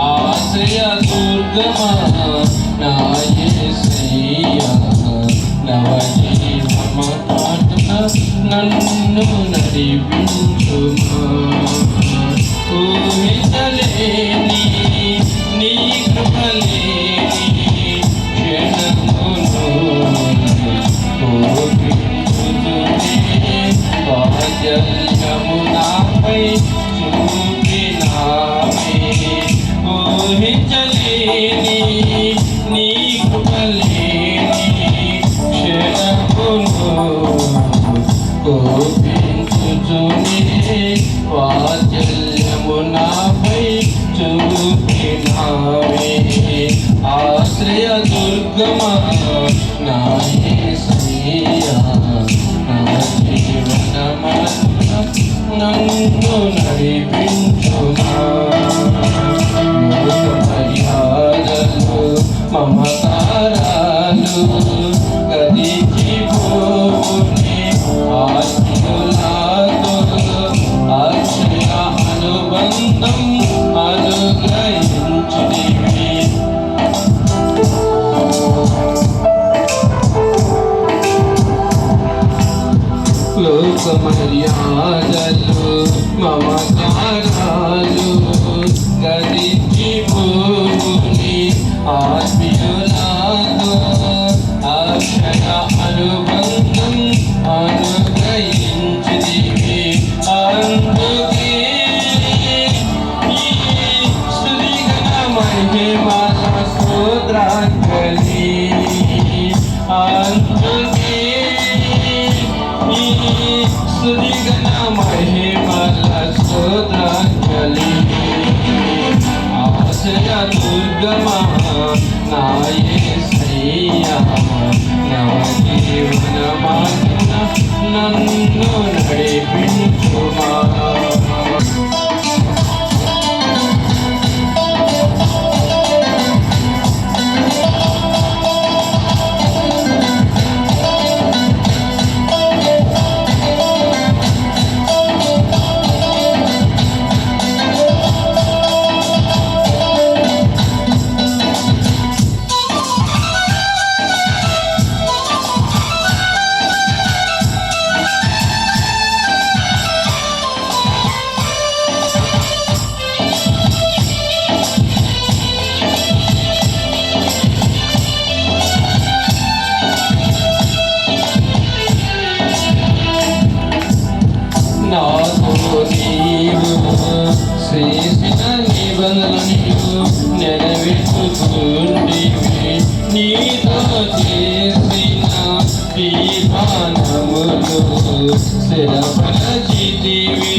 ఆశ్రయ దుర్గమా నా యేసయ్యా నవజీవమాటున నన్ను నడిపించుమా ఊహించలేని నీ కృపలేని క్షణమును కోపించునే వాత్సల్యము నాపై ఊహించలేని నీ కృపలేని క్షణమును కోపించుచునే వాత్సల్యము నాపై చూపినావే ఆశ్రయ దుర్గమా నా యేసయ్యా నా జీవనమంతా నన్ను నడిపించుమా మర్యాదలు మమకారాలు గదిచిపోని ఆత్మలాతో అక్షయ అనుబంధం అనుగ్రహించితివి లోక మర్యాదలు మమకారాలు గదిచిపోని ఆత్మీయులతో అక్షయ అనుబంధం అనుగ్రహించితివి అందుకే స్తుతిగణ మహిమల స్తోత్రాంజలి అందుకే స్తుతిగణ మహిమల స్తోత్రాంజలి ఆశ్రయ దుర్గమా నా యేసయ్యా నవజీవనమార్గమున నన్ను నడిపించుమా నాతో నీవు చేసిన నిబంధనలు నెరవేర్చుకుంటివి నీతో చేసిన తీర్మానములు స్థిరపరచితివి